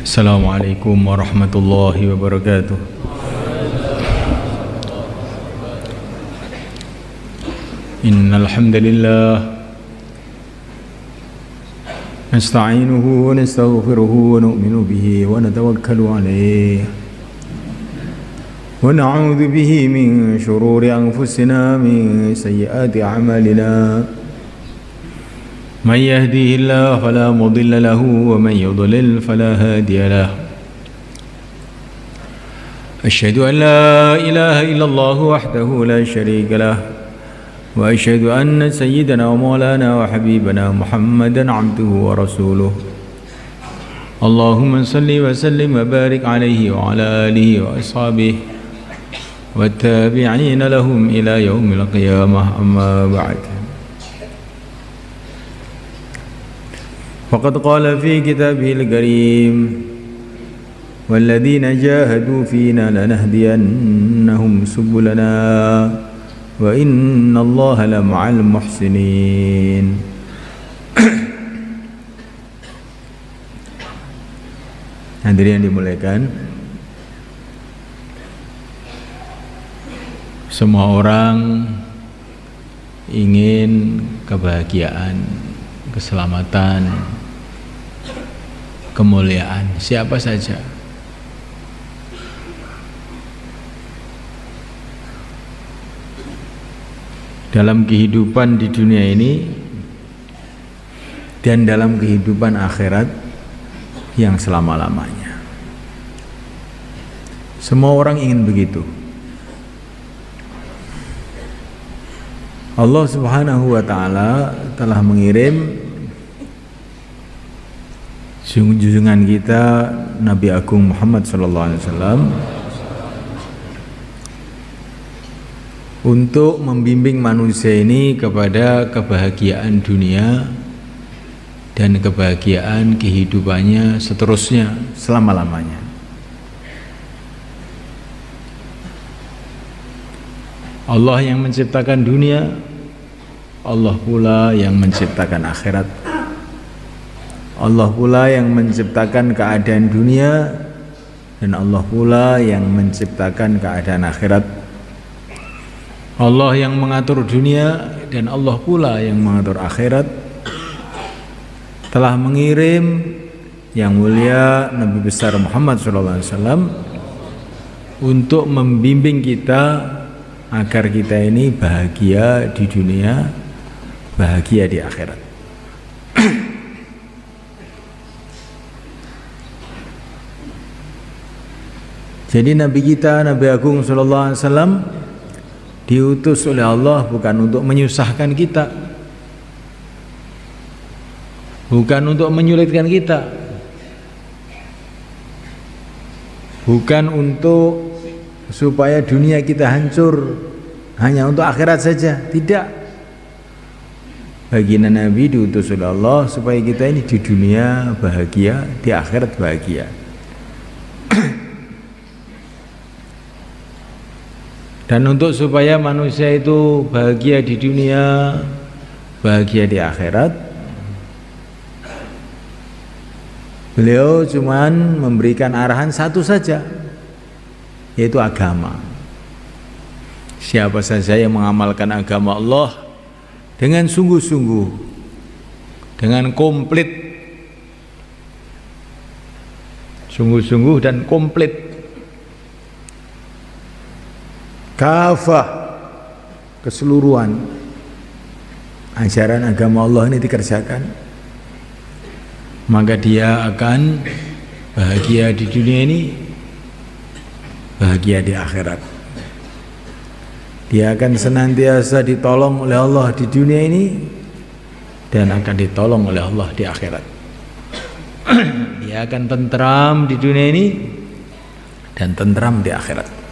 Assalamualaikum warahmatullahi wabarakatuh. Innal hamdalillah nasta'inuhu wa nastaghfiruhu wa nu'minu bihi wa natawakkalu alayhi wa na'udzu bihi min shururi anfusina min sayyiati a'malina. من يهديه الله فلا مضل له ومن يضلل فلا هادي له. أشهد أن لا إله إلا الله وحده لا شريك له وأشهد أن سيدنا ومولانا وحبيبنا محمدا عبده ورسوله. اللهم صل وسلم وبارك عليه وعلى آله وأصحابه والتابعين لهم إلى يوم القيامة. أما بعد، فقد قال في كتابه الكريم: والذين جاهدوا فينا لنهدينهم سبلنا وإن الله لمع المحسنين. Hadirin yang dimuliakan, semua orang ingin kebahagiaan, keselamatan, kemuliaan, siapa saja. Dalam kehidupan di dunia ini dan dalam kehidupan akhirat yang selama-lamanya. Semua orang ingin begitu. Allah Subhanahu wa ta'ala telah mengirim junjungan kita Nabi Agung Muhammad sallallahu alaihi wasallam untuk membimbing manusia ini kepada kebahagiaan dunia dan kebahagiaan kehidupannya seterusnya selama-lamanya. Allah yang menciptakan dunia, Allah pula yang menciptakan akhirat. Allah pula yang menciptakan keadaan dunia dan Allah pula yang menciptakan keadaan akhirat. Allah yang mengatur dunia dan Allah pula yang mengatur akhirat telah mengirim yang mulia Nabi besar Muhammad SAW untuk membimbing kita agar kita ini bahagia di dunia, bahagia di akhirat. Jadi Nabi kita, Nabi Agung sallallahu alaihi wasallam diutus oleh Allah bukan untuk menyusahkan kita, bukan untuk menyulitkan kita, bukan untuk supaya dunia kita hancur, hanya untuk akhirat saja. Tidak. Baginda Nabi diutus oleh Allah supaya kita ini di dunia bahagia, di akhirat bahagia. Dan untuk supaya manusia itu bahagia di dunia, bahagia di akhirat, beliau cuman memberikan arahan satu saja, yaitu agama. Siapa saja yang mengamalkan agama Allah dengan sungguh-sungguh, dengan komplit, sungguh-sungguh dan komplit, kafah, keseluruhan ajaran agama Allah ini dikerjakan, maka dia akan bahagia di dunia ini, bahagia di akhirat. Dia akan senantiasa ditolong oleh Allah di dunia ini dan akan ditolong oleh Allah di akhirat. Dia akan tentram di dunia ini dan tentram di akhirat.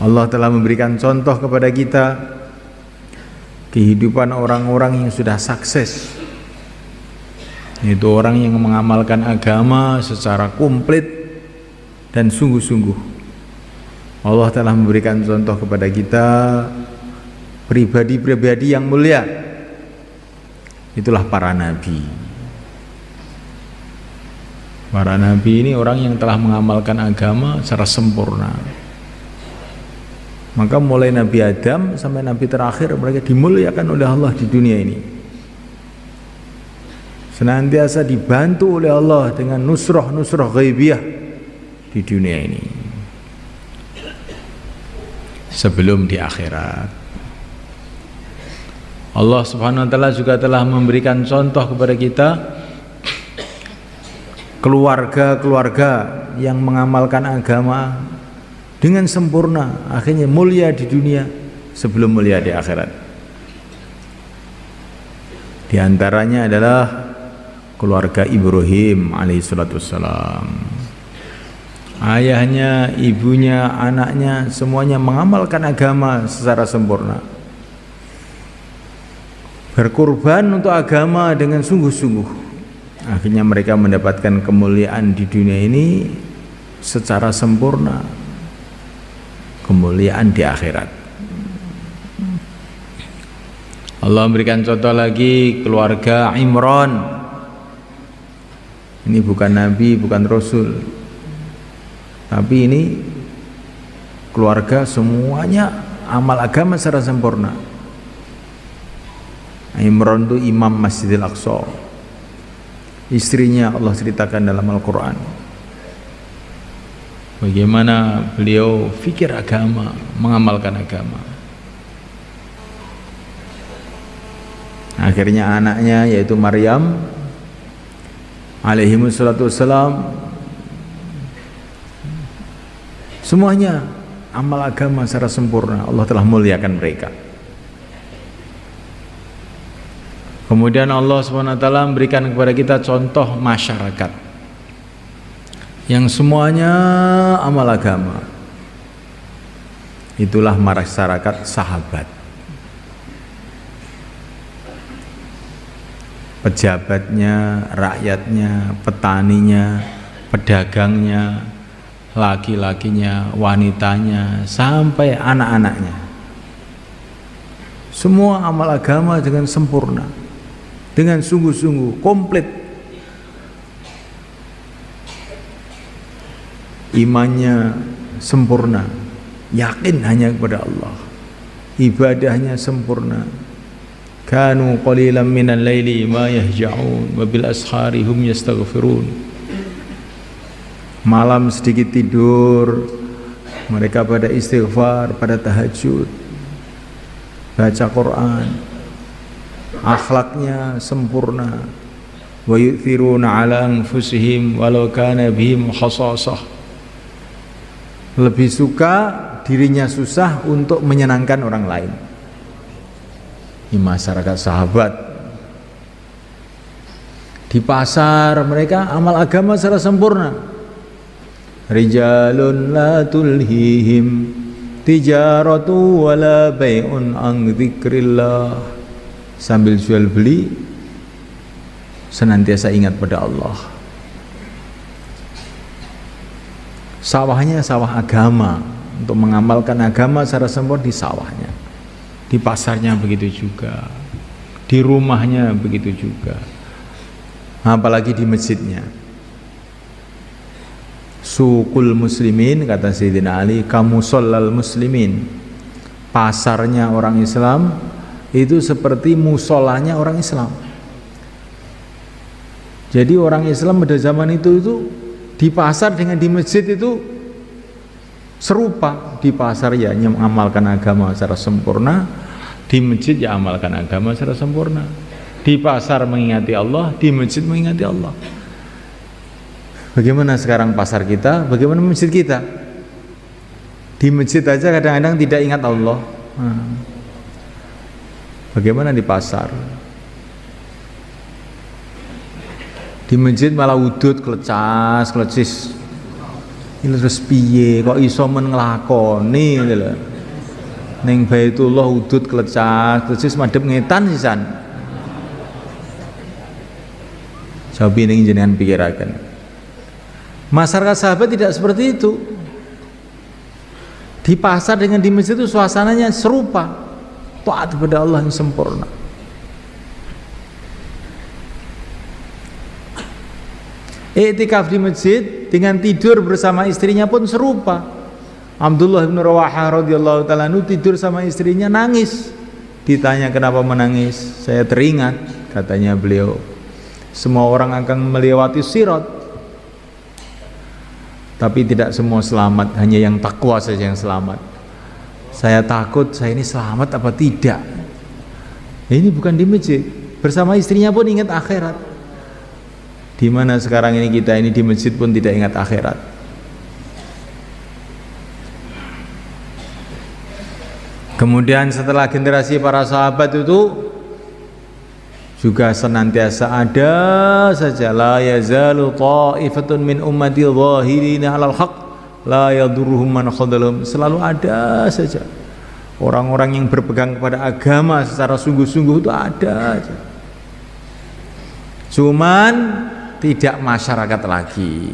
Allah telah memberikan contoh kepada kita kehidupan orang-orang yang sudah sukses, yaitu orang yang mengamalkan agama secara komplit dan sungguh-sungguh. Allah telah memberikan contoh kepada kita pribadi-pribadi yang mulia, itulah para nabi. Para nabi ini orang yang telah mengamalkan agama secara sempurna. Maka mulai Nabi Adam sampai Nabi terakhir mereka dimuliakan oleh Allah di dunia ini. Senantiasa dibantu oleh Allah dengan nusrah ghaibiyah di dunia ini. Sebelum di akhirat. Allah Subhanahu wa taala juga telah memberikan contoh kepada kita keluarga-keluarga yang mengamalkan agama dengan sempurna, akhirnya mulia di dunia sebelum mulia di akhirat. Di antaranya adalah keluarga Ibrahim alaihissalatu wassalam. Ayahnya, ibunya, anaknya semuanya mengamalkan agama secara sempurna. Berkorban untuk agama dengan sungguh-sungguh. Akhirnya mereka mendapatkan kemuliaan di dunia ini secara sempurna. Kemuliaan di akhirat. Allah memberikan contoh lagi keluarga Imran. Ini bukan nabi, bukan rasul, tapi ini keluarga semuanya amal agama secara sempurna. Imran itu imam Masjidil Aqsa. Istrinya Allah ceritakan dalam Al-Quran bagaimana beliau fikir agama, mengamalkan agama. Akhirnya anaknya yaitu Maryam alaihimussalatu wassalam semuanya amal agama secara sempurna. Allah telah muliakan mereka. Kemudian Allah SWT memberikan kepada kita contoh masyarakat yang semuanya amal agama. Itulah masyarakat sahabat. Pejabatnya, rakyatnya, petaninya, pedagangnya, laki-lakinya, wanitanya, sampai anak-anaknya. Semua amal agama dengan sempurna, dengan sungguh-sungguh, komplit. Imannya sempurna, yakin hanya kepada Allah, ibadahnya sempurna. Kanu qalilan minal laili ma yahja'un wa bil ashari hum yastaghfirun. Malam sedikit tidur, mereka pada istighfar, pada tahajud, baca Quran. Akhlaknya sempurna. Wa yu'thiruna ala anfusihim walau kana bihim khasasah. Lebih suka dirinya susah untuk menyenangkan orang lain. Ini masyarakat sahabat. Di pasar mereka amal agama secara sempurna. Rijalun la tulhihim tijaratu wala bai'un an dzikrillah. Sambil jual beli senantiasa ingat pada Allah. Sawahnya sawah agama, untuk mengamalkan agama secara sempurna di sawahnya. Di pasarnya begitu juga, di rumahnya begitu juga, apalagi di masjidnya. Suqul muslimin, kata Sayyidina Ali, kamu sholal muslimin. Pasarnya orang Islam itu seperti musolanya orang Islam. Jadi orang Islam pada zaman itu di pasar dengan di masjid itu serupa. Di pasar ya mengamalkan agama secara sempurna, di masjid ya amalkan agama secara sempurna. Di pasar mengingati Allah, di masjid mengingati Allah. Bagaimana sekarang pasar kita, bagaimana masjid kita? Di masjid aja kadang-kadang tidak ingat Allah. Bagaimana di pasar? Di masjid malah wudud, klecas, klecis. Ini terus piye kok iso men nglakoni gitu lho. Ning Baitullah wudud klecas, klecis madhep ngetan sisan. Cobi ning jenengan pikiraken. Masyarakat sahabat tidak seperti itu. Di pasar dengan di masjid itu suasananya serupa. Taat kepada Allah yang sempurna. Iktikaf di masjid dengan tidur bersama istrinya pun serupa. Abdullah bin Rawahah radhiyallahu taala tidur sama istrinya, nangis. Ditanya kenapa menangis, saya teringat, katanya beliau, semua orang akan melewati sirat, tapi tidak semua selamat, hanya yang takwa saja yang selamat. Saya takut saya ini selamat apa tidak. Ini bukan di masjid, bersama istrinya pun ingat akhirat. Di mana sekarang ini kita ini di masjid pun tidak ingat akhirat. Kemudian setelah generasi para sahabat itu juga senantiasa ada saja, la yazalu ta'ifatun min ummati zahirina 'alal haqq la yadurruhum man khadalahum. Selalu ada saja orang-orang yang berpegang kepada agama secara sungguh-sungguh, itu ada aja. Cuman tidak masyarakat lagi,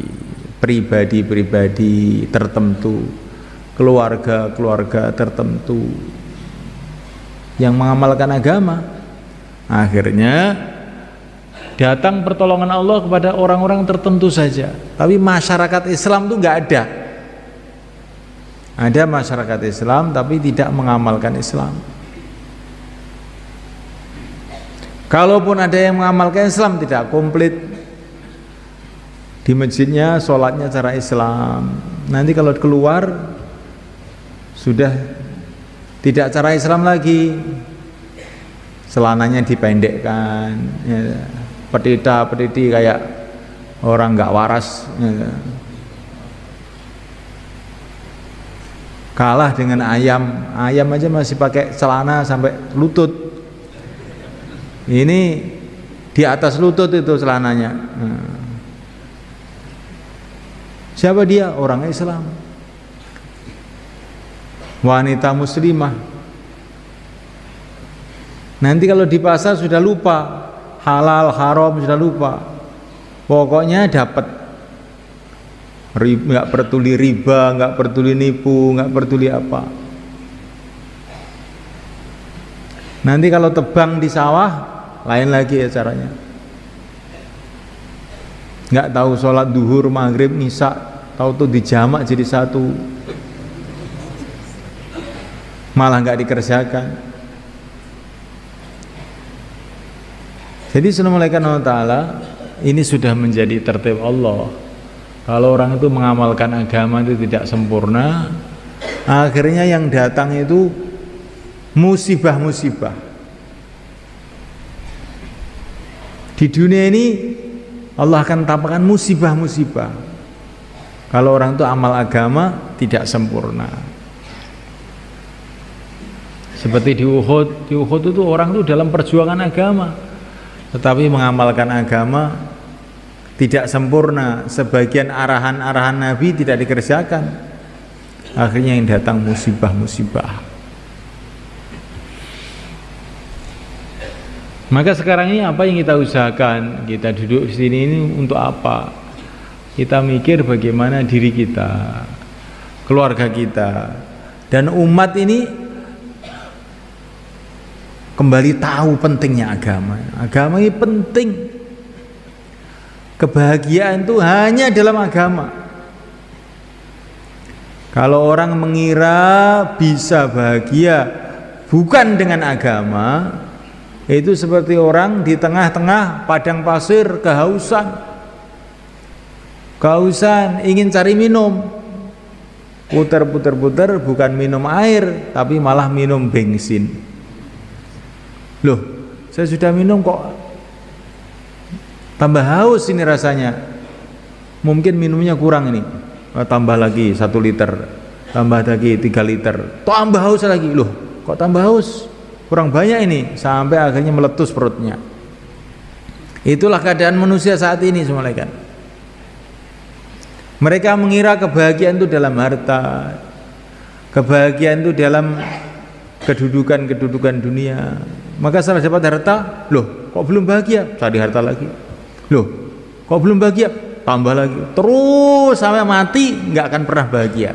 pribadi-pribadi tertentu, keluarga-keluarga tertentu yang mengamalkan agama. Akhirnya datang pertolongan Allah kepada orang-orang tertentu saja, tapi masyarakat Islam itu nggak ada. Ada masyarakat Islam tapi tidak mengamalkan Islam. Kalaupun ada yang mengamalkan Islam tidak komplit. Di masjidnya sholatnya cara Islam, nanti kalau keluar sudah tidak cara Islam lagi, celananya dipendekkan, ya, petita-petiti kayak orang nggak waras, ya. Kalah dengan ayam aja masih pakai celana sampai lutut, ini di atas lutut itu celananya. Siapa dia? Orang Islam, wanita muslimah. Nanti kalau di pasar sudah lupa halal haram, sudah lupa, pokoknya dapat, nggak peduli riba, nggak peduli nipu, nggak peduli apa. Nanti kalau tebang di sawah lain lagi ya caranya. Nggak tahu sholat duhur, maghrib, isya, tahu tuh dijamak jadi satu, malah nggak dikerjakan. Jadi Assalamualaikum warahmatullahi wabarakatuh, ini sudah menjadi tertib Allah. Kalau orang itu mengamalkan agama itu tidak sempurna, akhirnya yang datang itu musibah-musibah. Di dunia ini Allah akan tampakkan musibah-musibah kalau orang itu amal agama tidak sempurna. Seperti di Uhud itu orang itu dalam perjuangan agama, tetapi mengamalkan agama tidak sempurna, sebagian arahan-arahan Nabi tidak dikerjakan, akhirnya yang datang musibah-musibah. Maka sekarang ini apa yang kita usahakan? Kita duduk di sini ini untuk apa? Kita mikir bagaimana diri kita, keluarga kita, dan umat ini kembali tahu pentingnya agama. Agama ini penting. Kebahagiaan itu hanya dalam agama. Kalau orang mengira bisa bahagia bukan dengan agama, itu seperti orang di tengah-tengah padang pasir kehausan, ingin cari minum, putar-putar bukan minum air tapi malah minum bensin. Loh, saya sudah minum kok tambah haus ini rasanya, mungkin minumnya kurang ini, tambah lagi 1 liter, tambah lagi 3 liter, tambah haus lagi. Loh, kok tambah haus? Kurang banyak ini, sampai akhirnya meletus perutnya. Itulah keadaan manusia saat ini semuanya kan. Mereka mengira kebahagiaan itu dalam harta, kebahagiaan itu dalam kedudukan dunia. Maka setelah dapat harta, loh kok belum bahagia? Cari harta lagi. Loh kok belum bahagia? Tambah lagi. Terus sampai mati nggak akan pernah bahagia.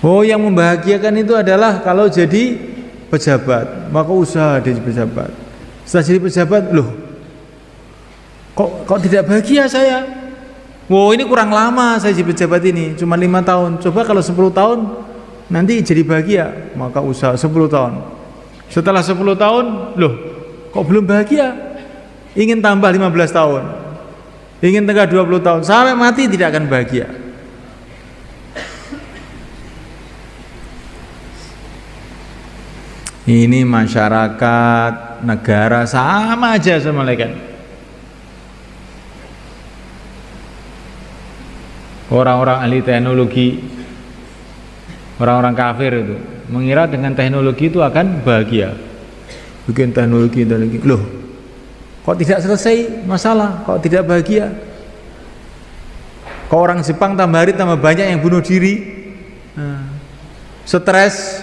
Oh, yang membahagiakan itu adalah kalau jadi pejabat, maka usaha jadi pejabat. Setelah jadi pejabat, loh, kok tidak bahagia saya? Wow, ini kurang lama saya jadi pejabat ini, cuma 5 tahun. Coba kalau 10 tahun nanti jadi bahagia. Maka usaha 10 tahun. Setelah 10 tahun, loh, kok belum bahagia? Ingin tambah 15 tahun, ingin tengah 20 tahun, sampai mati tidak akan bahagia. Ini masyarakat, negara sama aja sama malaikat. Orang-orang ahli teknologi, orang-orang kafir itu mengira dengan teknologi itu akan bahagia. Bikin teknologi. Loh, kok tidak selesai masalah, kok tidak bahagia? Kok orang Jepang tambah hari tambah banyak yang bunuh diri, stres.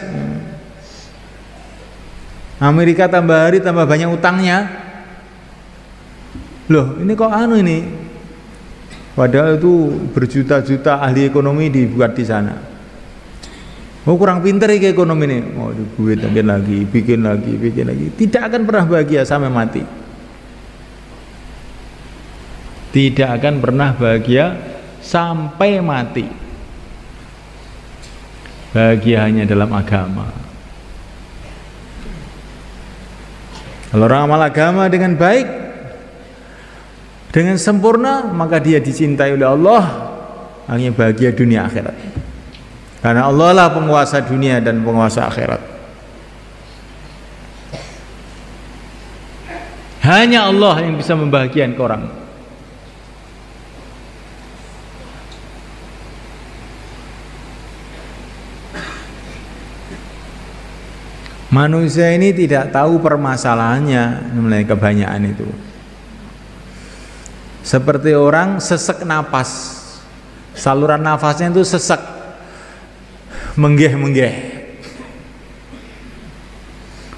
Amerika tambah hari tambah banyak utangnya. Loh, ini kok ini? Padahal itu berjuta-juta ahli ekonomi dibuat di sana. Oh, kurang pinter ya ekonomi ini. Oh, duit bikin lagi. Tidak akan pernah bahagia sampai mati. Tidak akan pernah bahagia sampai mati. Bahagia hanya dalam agama. Kalau orang amal agama dengan baik, dengan sempurna, maka dia dicintai oleh Allah, hanya bahagia dunia akhirat. Karena Allah lah penguasa dunia dan penguasa akhirat. Hanya Allah yang bisa membahagiakan orang. Manusia ini tidak tahu permasalahannya, mulai kebanyakan itu. Seperti orang sesek napas, saluran nafasnya itu sesek, menggeh.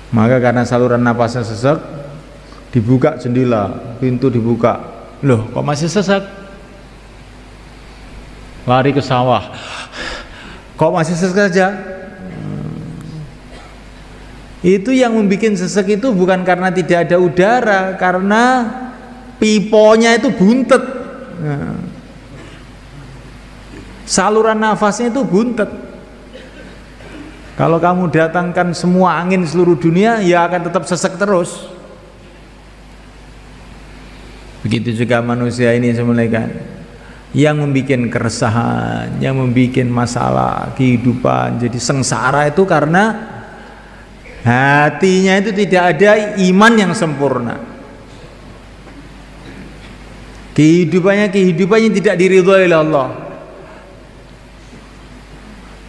Maka karena saluran nafasnya sesek, dibuka jendela, pintu dibuka. Loh, kok masih sesek? Lari ke sawah. Kok masih sesek saja? Itu yang membuat sesek itu bukan karena tidak ada udara, karena piponya itu buntet. Saluran nafasnya itu buntet. Kalau kamu datangkan semua angin seluruh dunia, ya akan tetap sesek terus. Begitu juga manusia ini semuanya, yang membuat keresahan, yang membuat masalah kehidupan jadi sengsara itu karena hatinya itu tidak ada iman yang sempurna. Kehidupannya tidak diridhoi oleh Allah.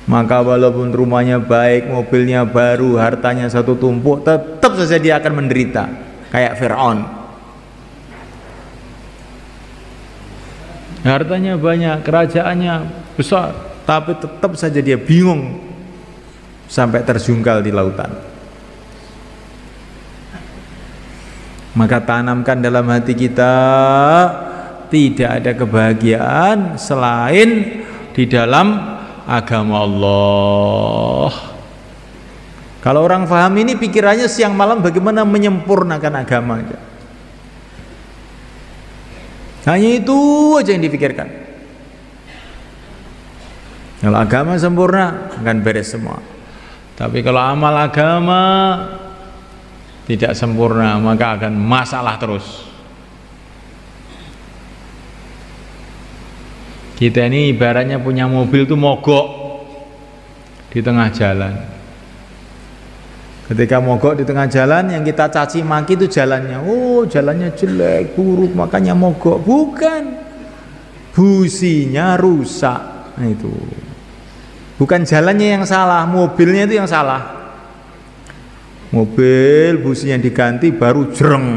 Maka walaupun rumahnya baik, mobilnya baru, hartanya satu tumpuk, tetap saja dia akan menderita kayak Fir'aun. Hartanya banyak, kerajaannya besar, tapi tetap saja dia bingung sampai terjungkal di lautan. Maka tanamkan dalam hati kita, tidak ada kebahagiaan selain di dalam agama Allah. Kalau orang paham ini, pikirannya siang malam bagaimana menyempurnakan agamanya. Hanya itu aja yang dipikirkan. Kalau agama sempurna, akan beres semua. Tapi kalau amal agama tidak sempurna, maka akan masalah terus. Kita ini ibaratnya punya mobil itu mogok di tengah jalan. Ketika mogok di tengah jalan, yang kita caci maki itu jalannya. Oh, jalannya jelek, buruk, makanya mogok. Bukan, businya rusak. Nah, itu bukan jalannya yang salah, mobilnya itu yang salah. Mobil businya diganti baru jreng,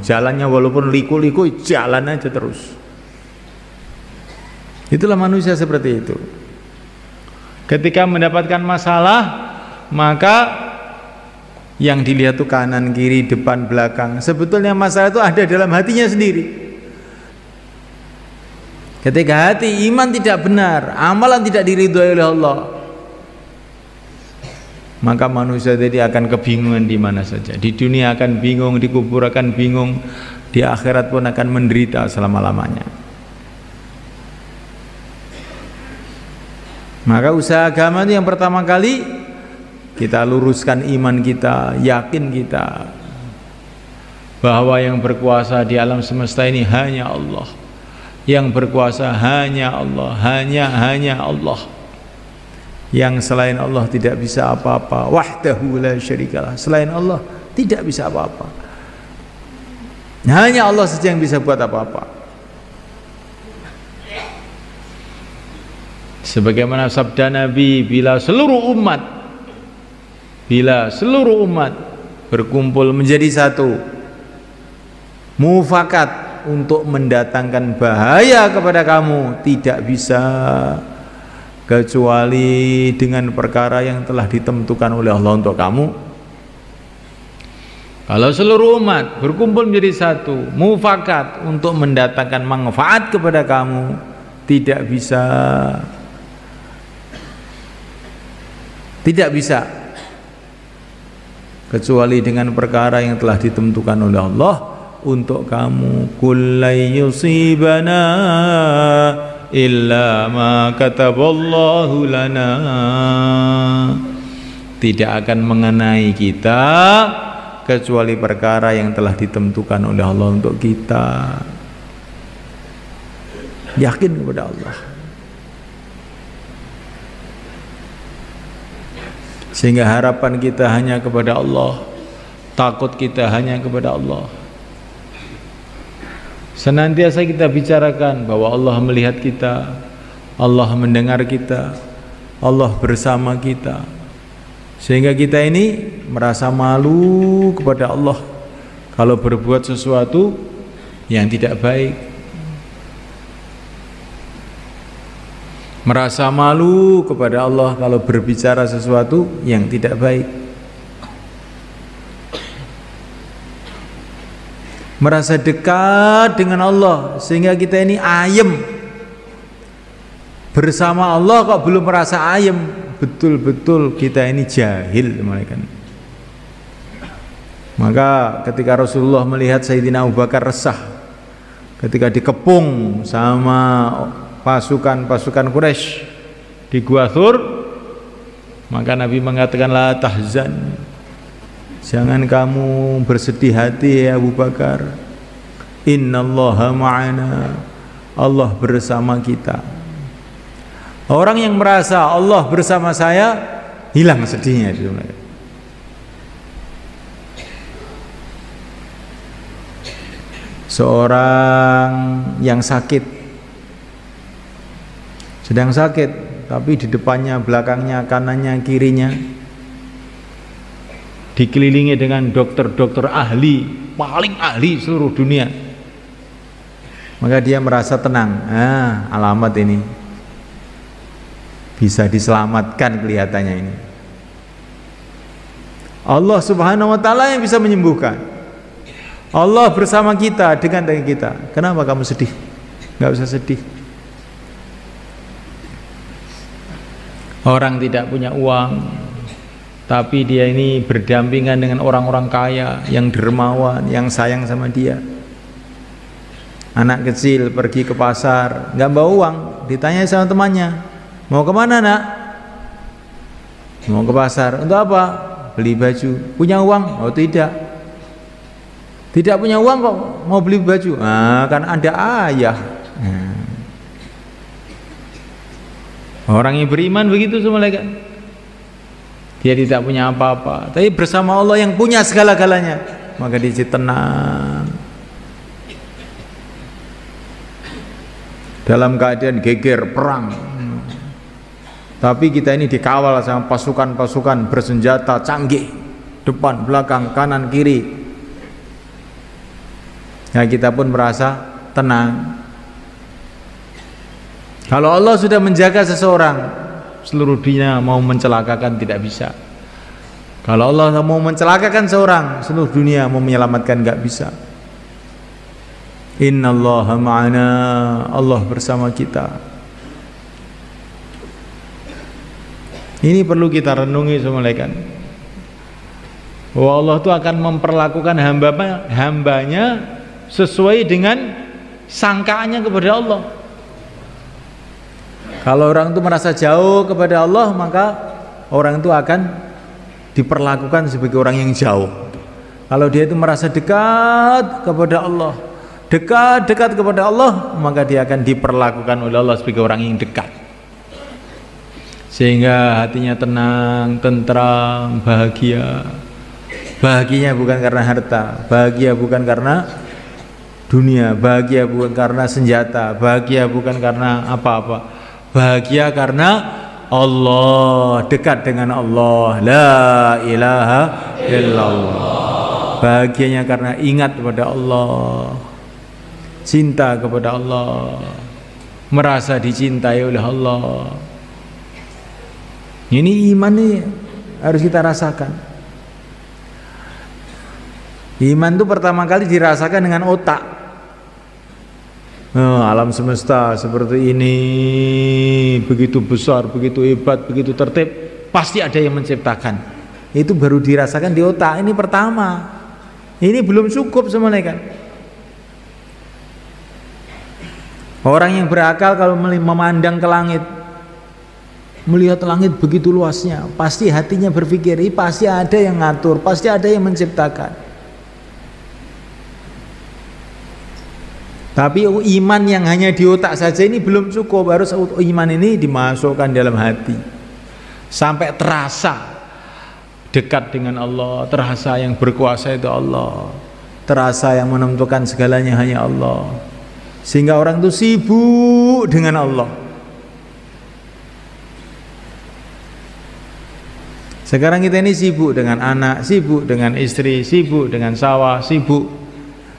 jalannya walaupun liku-liku jalan aja terus. Itulah manusia seperti itu. Ketika mendapatkan masalah, maka yang dilihat itu kanan, kiri, depan, belakang. Sebetulnya masalah itu ada dalam hatinya sendiri. Ketika hati iman tidak benar, amalan tidak diridhoi oleh Allah, maka manusia tadi akan kebingungan di mana saja. Di dunia akan bingung, di kubur akan bingung, di akhirat pun akan menderita selama-lamanya. Maka usaha agama itu yang pertama kali kita luruskan iman kita, yakin kita bahwa yang berkuasa di alam semesta ini hanya Allah. Yang berkuasa hanya Allah, hanya Allah. Yang selain Allah tidak bisa apa-apa. Wahdahu la syarikalah. Selain Allah tidak bisa apa-apa. Hanya Allah saja yang bisa buat apa-apa. Sebagaimana sabda Nabi, bila seluruh umat berkumpul menjadi satu, mufakat untuk mendatangkan bahaya kepada kamu, tidak bisa kecuali dengan perkara yang telah ditentukan oleh Allah untuk kamu. Kalau seluruh umat berkumpul menjadi satu, mufakat untuk mendatangkan manfaat kepada kamu, tidak bisa kecuali dengan perkara yang telah ditentukan oleh Allah untuk kamu. Kullay yusibana illa ma kataballahu lana. Tidak akan mengenai kita kecuali perkara yang telah ditentukan oleh Allah untuk kita. Yakin kepada Allah, sehingga harapan kita hanya kepada Allah, takut kita hanya kepada Allah. Senantiasa kita bicarakan bahwa Allah melihat kita, Allah mendengar kita, Allah bersama kita, sehingga kita ini merasa malu kepada Allah kalau berbuat sesuatu yang tidak baik, merasa malu kepada Allah kalau berbicara sesuatu yang tidak baik, merasa dekat dengan Allah sehingga kita ini ayem bersama Allah kok belum merasa ayem. Betul-betul kita ini jahil, mereka. Maka ketika Rasulullah melihat Sayyidina Abu Bakar resah ketika dikepung sama pasukan Quraisy di Gua Thur, maka Nabi mengatakan, la tahzan, jangan kamu bersedih hati ya Abu Bakar, innallaha ma'ana, Allah bersama kita. Orang yang merasa Allah bersama saya, hilang sedihnya. Seorang yang sakit, sedang sakit, tapi di depannya, belakangnya, kanannya, kirinya dikelilingi dengan dokter-dokter ahli, paling ahli seluruh dunia, maka dia merasa tenang. Alamat ini bisa diselamatkan, kelihatannya ini Allah subhanahu wa ta'ala yang bisa menyembuhkan. Allah bersama kita, dengan kita. Kenapa kamu sedih? Gak usah sedih. Orang tidak punya uang, tapi dia ini berdampingan dengan orang-orang kaya yang dermawan, yang sayang sama dia. Anak kecil pergi ke pasar, gak bawa uang, ditanya sama temannya, mau kemana nak? Mau ke pasar. Untuk apa? Beli baju. Punya uang? Oh tidak. Tidak punya uang kok mau beli baju? Kan ada ayah. Orang yang beriman begitu semua, kan? Dia tidak punya apa-apa, tapi bersama Allah yang punya segala-galanya, maka dia tenang. Dalam keadaan geger perang, tapi kita ini dikawal sama pasukan-pasukan bersenjata canggih, depan, belakang, kanan, kiri. Nah, kita pun merasa tenang. Kalau Allah sudah menjaga seseorang, seluruh dunia mau mencelakakan tidak bisa. Kalau Allah mau mencelakakan seorang, seluruh dunia mau menyelamatkan nggak bisa. Innallaha ma'ana, Allah bersama kita. Ini perlu kita renungi semulaikan. Bahwa Allah itu akan memperlakukan hambanya sesuai dengan sangkaannya kepada Allah. Kalau orang itu merasa jauh kepada Allah, maka orang itu akan diperlakukan sebagai orang yang jauh. Kalau dia itu merasa dekat kepada Allah, dekat kepada Allah, maka dia akan diperlakukan oleh Allah sebagai orang yang dekat. Sehingga hatinya tenang, tentram, bahagia. Bahagianya bukan karena harta, bahagia bukan karena dunia, bahagia bukan karena senjata, bahagia bukan karena apa-apa, bahagia karena Allah, dekat dengan Allah, la ilaha illallah. Bahagianya karena ingat kepada Allah, cinta kepada Allah, merasa dicintai oleh Allah. Ini iman nih harus kita rasakan. Iman itu pertama kali dirasakan dengan otak. Alam semesta seperti ini, begitu besar, begitu hebat, begitu tertib, pasti ada yang menciptakan. Itu baru dirasakan di otak. Ini pertama. Ini belum cukup semuanya kan. Orang yang berakal kalau memandang ke langit, melihat langit begitu luasnya, pasti hatinya berpikir, ini pasti ada yang ngatur, pasti ada yang menciptakan. Tapi iman yang hanya di otak saja ini belum cukup, harus iman ini dimasukkan dalam hati sampai terasa dekat dengan Allah, terasa yang berkuasa itu Allah, terasa yang menentukan segalanya hanya Allah, sehingga orang itu sibuk dengan Allah. Sekarang kita ini sibuk dengan anak, sibuk dengan istri, sibuk dengan sawah, sibuk.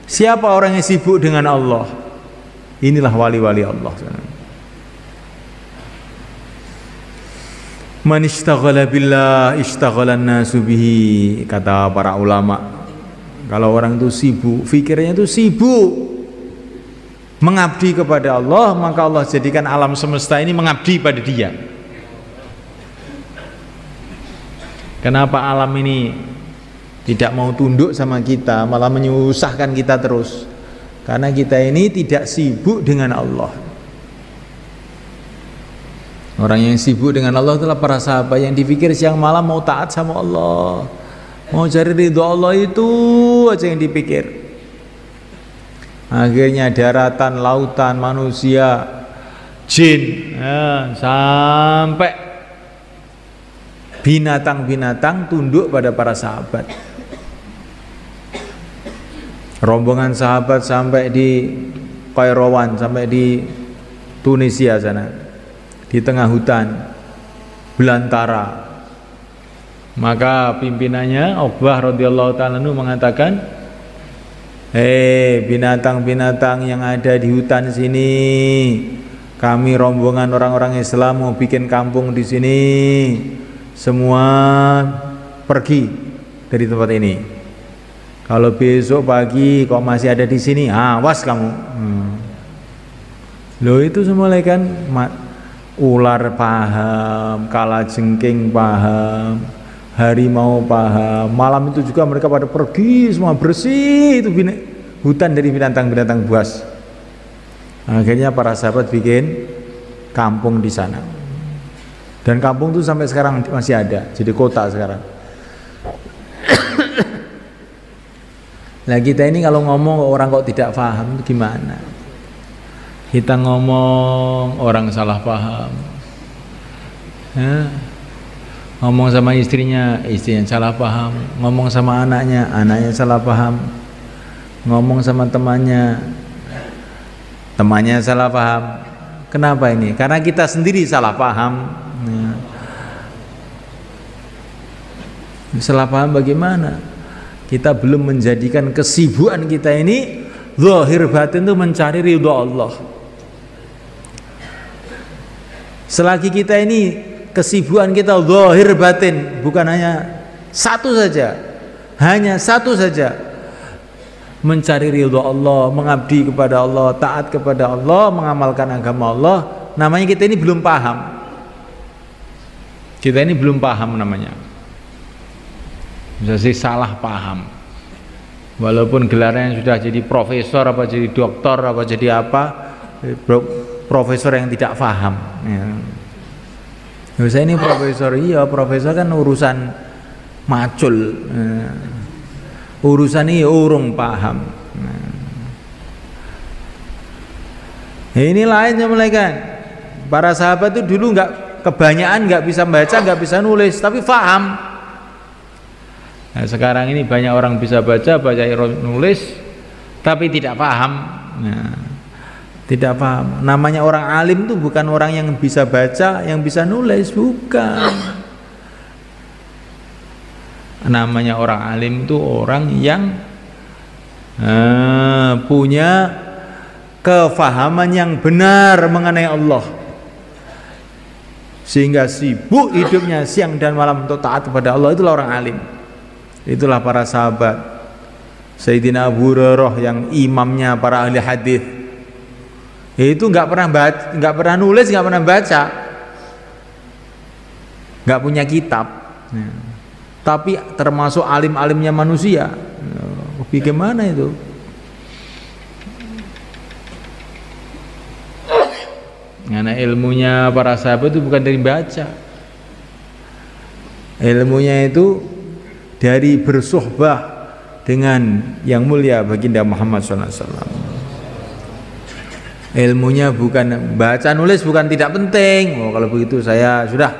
Siapa orang yang sibuk dengan Allah? Inilah wali-wali Allah. Man ishtaghala billah ishtaghalan nasu bihi, kata para ulama. Kalau orang itu sibuk, fikirnya itu sibuk mengabdi kepada Allah, maka Allah jadikan alam semesta ini mengabdi pada dia. Kenapa alam ini tidak mau tunduk sama kita, malah menyusahkan kita terus? Karena kita ini tidak sibuk dengan Allah. Orang yang sibuk dengan Allah itulah para sahabat yang dipikir siang malam mau taat sama Allah, mau cari ridho Allah, itu aja yang dipikir. Akhirnya daratan, lautan, manusia, jin, sampai binatang-binatang tunduk pada para sahabat. Rombongan sahabat sampai di Qairawan, sampai di Tunisia sana, di tengah hutan belantara. Maka pimpinannya Uqbah radhiyallahu ta'ala mengatakan, binatang-binatang yang ada di hutan sini, kami rombongan orang-orang Islam mau bikin kampung di sini, semua pergi dari tempat ini. Kalau besok pagi kok masih ada di sini, awas kamu. Loh, itu semua kan ular paham, kalajengking paham, harimau paham. Malam itu juga mereka pada pergi semua, bersih itu hutan dari binatang-binatang buas. Akhirnya para sahabat bikin kampung di sana. Dan kampung itu sampai sekarang masih ada, jadi kota sekarang. Nah, kita ini kalau ngomong orang kok tidak paham itu gimana? Kita ngomong orang salah paham, ngomong sama istrinya salah paham, ngomong sama anaknya salah paham, ngomong sama temannya salah paham. Kenapa ini? Karena kita sendiri salah paham. Salah paham bagaimana? Kita belum menjadikan kesibukan kita ini zahir batin itu mencari ridho Allah. Selagi kita ini kesibukan kita zahir batin, bukan hanya satu saja, hanya satu saja, mencari ridho Allah, mengabdi kepada Allah, taat kepada Allah, mengamalkan agama Allah, namanya kita ini belum paham. Kita ini belum paham namanya. Bisa sih salah paham. Walaupun gelarnya sudah jadi profesor, apa jadi doktor, apa jadi apa, profesor yang tidak paham. Ya. Saya ini profesor, iya profesor kan urusan macul. Urusan ini urung paham. Ini lainnya mereka. Para sahabat itu dulu kebanyakan nggak bisa baca, nggak bisa nulis, tapi paham. Nah, sekarang ini banyak orang bisa baca nulis, tapi tidak paham. Nah, tidak paham. Namanya orang alim itu bukan orang yang bisa baca, yang bisa nulis, bukan. Namanya orang alim itu orang yang punya kefahaman yang benar mengenai Allah, sehingga sibuk hidupnya siang dan malam untuk taat kepada Allah. Itulah orang alim. Itulah para sahabat. Sayyidina Abu Hurairah yang imamnya para ahli hadis itu nggak pernah nulis, nggak pernah baca, nggak punya kitab, tapi termasuk alim-alimnya manusia. Bagaimana itu? Karena ilmunya para sahabat itu bukan dari baca, ilmunya itu dari bersuhbah dengan yang mulia baginda Muhammad SAW. Ilmunya bukan baca nulis, bukan tidak penting. Oh, kalau begitu saya sudah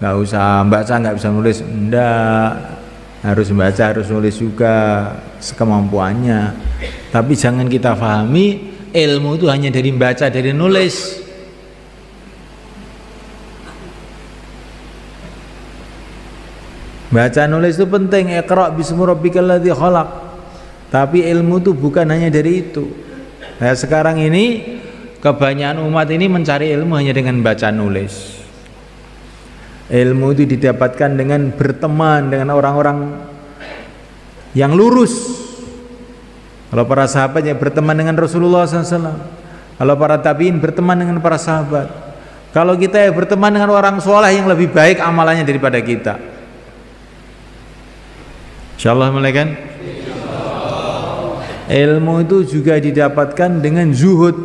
nggak usah baca, nggak bisa nulis. Enggak, harus baca, harus nulis juga sekemampuannya. Tapi jangan kita pahami ilmu itu hanya dari baca, dari nulis. Baca nulis itu penting. Iqra bismi rabbikal ladzi khalaq. Tapi ilmu itu bukan hanya dari itu. Nah, sekarang ini kebanyakan umat ini mencari ilmu hanya dengan baca nulis. Ilmu itu didapatkan dengan berteman dengan orang-orang yang lurus. Kalau para sahabat yang berteman dengan Rasulullah SAW, kalau para tabiin berteman dengan para sahabat, kalau kita ya berteman dengan orang soleh yang lebih baik amalannya daripada kita. Insyaallah kan? Ilmu itu juga didapatkan dengan zuhud.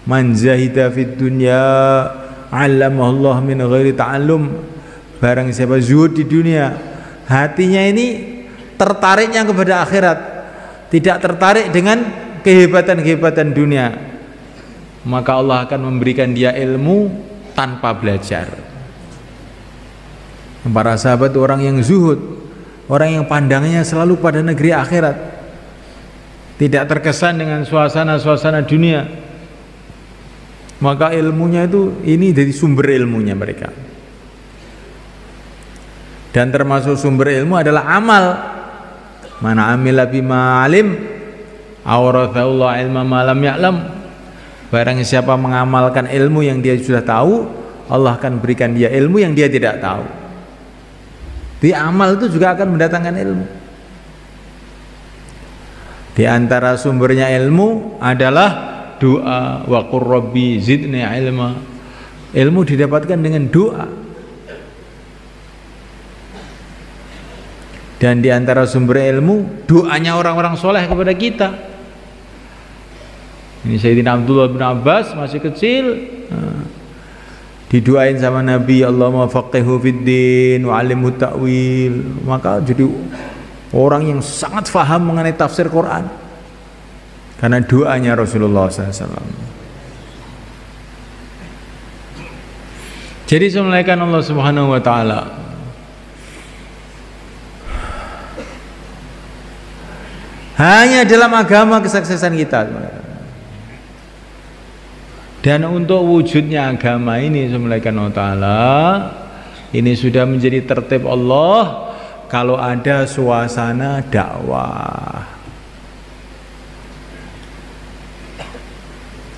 Man zahida fid dunya 'allamahullah min ghairi ta'allum. Barang siapa zuhud di dunia, hatinya ini tertariknya kepada akhirat, tidak tertarik dengan kehebatan-kehebatan dunia, maka Allah akan memberikan dia ilmu tanpa belajar. Para sahabat orang yang zuhud, orang yang pandangannya selalu pada negeri akhirat, tidak terkesan dengan suasana-suasana dunia, maka ilmunya itu ini dari sumber ilmunya mereka. Dan termasuk sumber ilmu adalah amal. Mana amila bima alim awrathahullah ilma ma lam ya'lam. Barang siapa mengamalkan ilmu yang dia sudah tahu, Allah akan berikan dia ilmu yang dia tidak tahu. Di amal itu juga akan mendatangkan ilmu. Di antara sumbernya ilmu adalah doa, wa qur rabbi zidni ilma. Ilmu didapatkan dengan doa. Dan di antara sumber ilmu, doanya orang-orang soleh kepada kita. Ini Sayyidina Abdullah bin Abbas masih kecil, didoain sama Nabi, Allahumma faqihu fid din wa 'allimhu ta'wil. Maka jadi orang yang sangat faham mengenai tafsir Quran karena doanya Rasulullah SAW. Jadi semuanya Allah Subhanahu wa taala. Hanya dalam agama kesuksesan kita. Dan untuk wujudnya agama ini semuanya Allah taala, ini sudah menjadi tertib Allah kalau ada suasana dakwah.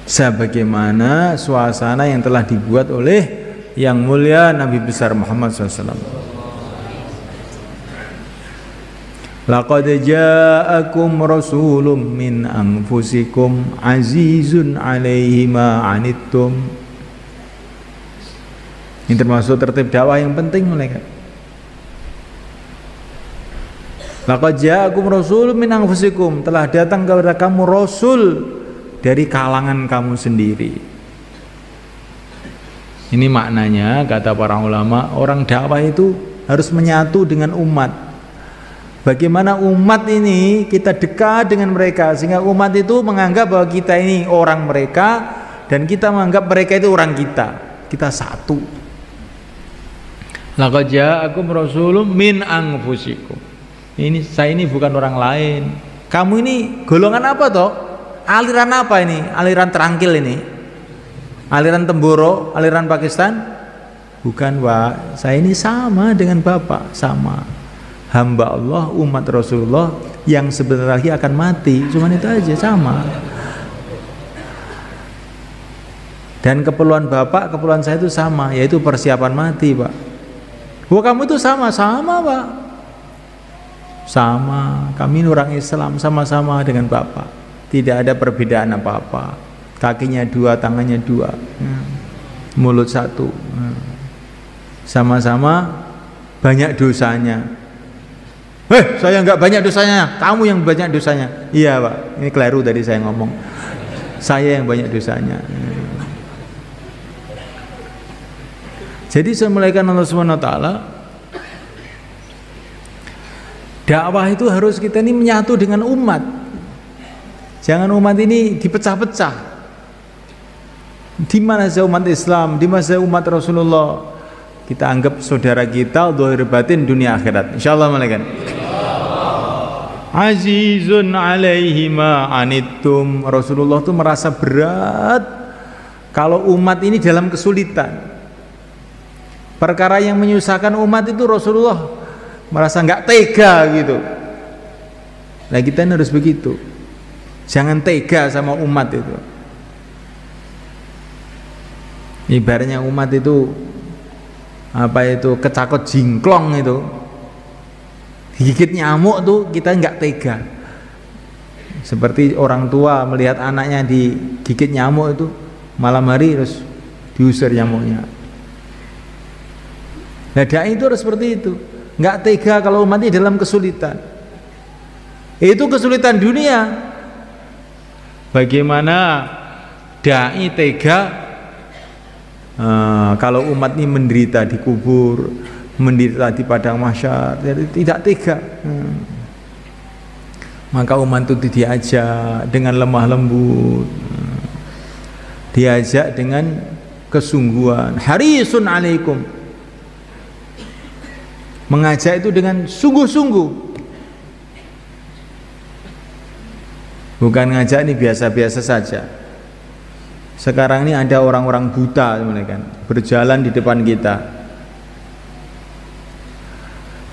Sebagaimana suasana yang telah dibuat oleh yang mulia Nabi besar Muhammad SAW. Laqad ja'akum rasulun min anfusikum azizun 'alaihi ma 'anittum Ini termasuk tertib dakwah yang penting mereka. Laqad ja'akum rasulun min anfusikum, telah datang kepada kamu rasul dari kalangan kamu sendiri. Ini maknanya kata para ulama, orang dakwah itu harus menyatu dengan umat. Bagaimana umat ini kita dekat dengan mereka sehingga umat itu menganggap bahwa kita ini orang mereka dan kita menganggap mereka itu orang kita. Kita satu. Laqad ja'akum rasulun min anfusikum. Saya ini bukan orang lain. Kamu ini golongan apa toh? Aliran apa ini? Aliran terangkil ini? Aliran Temboro, aliran Pakistan? Bukan, Pak. Saya ini sama dengan Bapak, sama. Hamba Allah, umat Rasulullah yang sebentar lagi akan mati. Cuman itu aja, sama. Dan keperluan Bapak, keperluan saya itu sama, yaitu persiapan mati, Pak. Wah, kamu itu sama-sama, Pak. Sama, kami orang Islam sama-sama dengan Bapak. Tidak ada perbedaan apa-apa. Kakinya dua, tangannya dua, mulut satu. Sama-sama banyak dosanya. Saya nggak banyak dosanya, kamu yang banyak dosanya. Iya, Pak, ini keliru tadi saya ngomong. Saya yang banyak dosanya. Jadi saya mulaikan Allah SWT, dakwah itu harus kita ini menyatu dengan umat. Jangan umat ini dipecah-pecah. Di mana saja umat Islam, di mana saja umat Rasulullah, kita anggap saudara kita, zahir batin dunia akhirat. Insyaallah malaikat. Azizun alaihi ma anittum. Rasulullah itu merasa berat kalau umat ini dalam kesulitan. Perkara yang menyusahkan umat itu Rasulullah merasa nggak tega gitu. Nah kita ini harus begitu. Jangan tega sama umat itu. Ibaratnya umat itu kecakot jingklong itu, digigit nyamuk tuh kita nggak tega. Seperti orang tua melihat anaknya digigit nyamuk itu, malam hari terus diusir nyamuknya. Nah dai itu harus seperti itu, nggak tega kalau umat ini dalam kesulitan. Itu kesulitan dunia. Bagaimana dai tega kalau umat ini menderita di kubur, menderita di padang mahsyar, tidak tega. Maka umat itu diajak dengan lemah lembut, diajak dengan kesungguhan. Harisun alaikum, mengajak itu dengan sungguh-sungguh, bukan ngajak ini biasa-biasa saja. Sekarang ini ada orang-orang buta kan, berjalan di depan kita.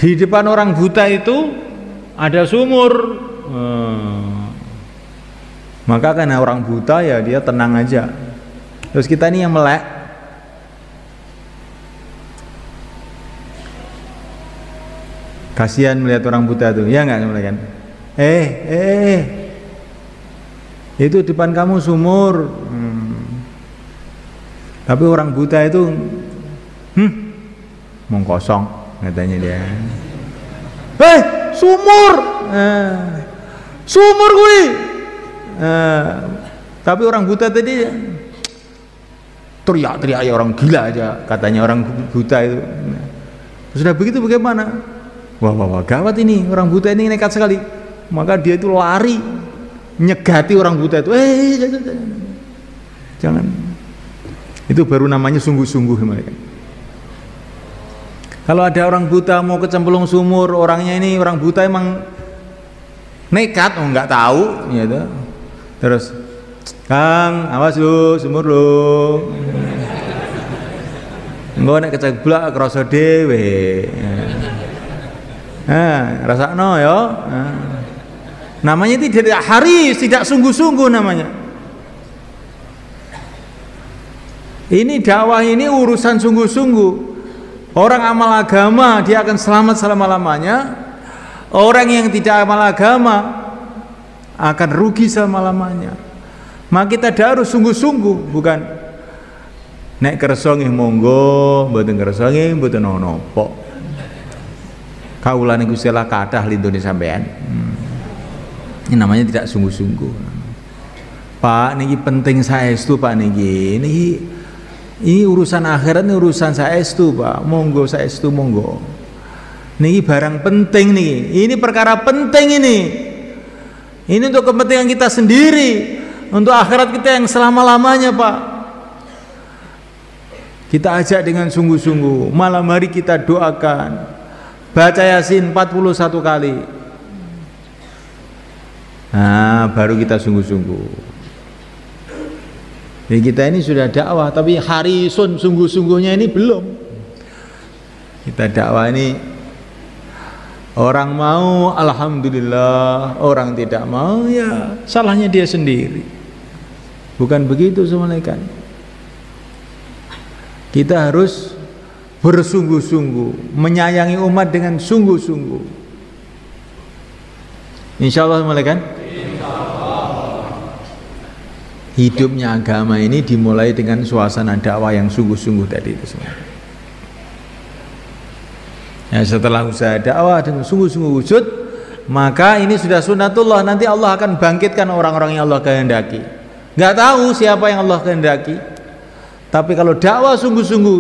Di depan orang buta itu ada sumur. Maka karena orang buta ya dia tenang aja. Terus kita ini yang melek. Kasihan melihat orang buta itu, ya enggak kan? Itu depan kamu sumur. Tapi orang buta itu mau kosong katanya dia. Sumur. Sumur gue. Tapi orang buta tadi teriak-teriak ya, orang gila aja katanya orang buta itu. Sudah begitu bagaimana? Wah, gawat ini, orang buta ini nekat sekali. Maka dia itu lari nyegati orang buta itu. Jangan. Itu baru namanya sungguh-sungguh mereka. Kalau ada orang buta mau kecemplung sumur, orangnya ini orang buta emang nekat, nggak tahu, gitu. Terus, Kang, awas lu, sumur lu. Enggak nek keceblak krasa dhewe. Rasakno ya. Namanya tidak haris, tidak sungguh-sungguh namanya. Ini dakwah ini urusan sungguh-sungguh. Orang amal agama dia akan selamat selama-lamanya. Orang yang tidak amal agama akan rugi selama-lamanya. Maka kita harus sungguh-sungguh, bukan Nek kersa nggih monggo, mboten kersa nggih mboten napa. Kaulane Gusti Allah kathah lindune sampean. Ini namanya tidak sungguh-sungguh. Pak niki penting saestu Pak niki. Ini urusan akhirat, ini urusan saestu Pak. Monggo saestu monggo. Niki barang penting niki. Ini perkara penting ini. Ini untuk kepentingan kita sendiri, untuk akhirat kita yang selama-lamanya Pak. Kita ajak dengan sungguh-sungguh. Malam hari kita doakan. Baca Yasin 41 kali. Nah, baru kita sungguh-sungguh. Jadi kita ini sudah dakwah, tapi harisun sungguh-sungguhnya ini belum. Kita dakwah ini orang mau alhamdulillah, orang tidak mau ya salahnya dia sendiri. Bukan begitu semuanya kan. Kita harus bersungguh-sungguh, menyayangi umat dengan sungguh-sungguh. Insyaallah kan? Hidupnya agama ini dimulai dengan suasana dakwah yang sungguh-sungguh tadi itu semua. Ya, setelah usaha dakwah dengan sungguh-sungguh wujud, maka ini sudah sunatullah. Nanti Allah akan bangkitkan orang-orang yang Allah kehendaki. Nggak tahu siapa yang Allah kehendaki, tapi kalau dakwah sungguh-sungguh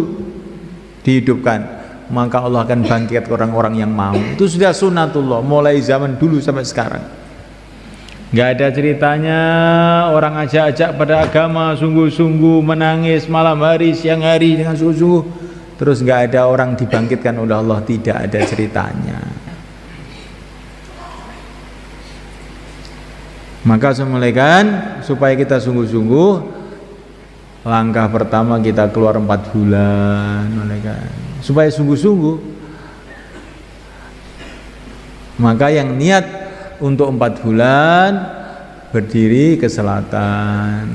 dihidupkan, maka Allah akan bangkit orang-orang yang mau. Itu sudah sunatullah mulai zaman dulu sampai sekarang. Nggak ada ceritanya orang ajak-ajak pada agama sungguh-sungguh, menangis malam hari siang hari dengan sungguh-sungguh, terus nggak ada orang dibangkitkan oleh Allah. Tidak ada ceritanya. Maka semulaikan supaya kita sungguh-sungguh. Langkah pertama kita keluar 4 bulan, supaya sungguh-sungguh. Maka yang niat untuk 4 bulan berdiri ke selatan.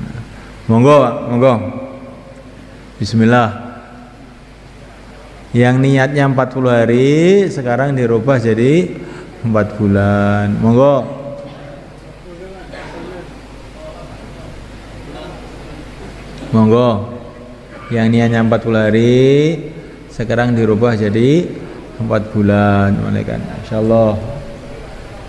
Monggo, monggo. Bismillah. Yang niatnya 40 hari sekarang dirubah jadi 4 bulan. Monggo. Monggo, yang niatnya 40 hari sekarang dirubah jadi 4 bulan, insyaallah.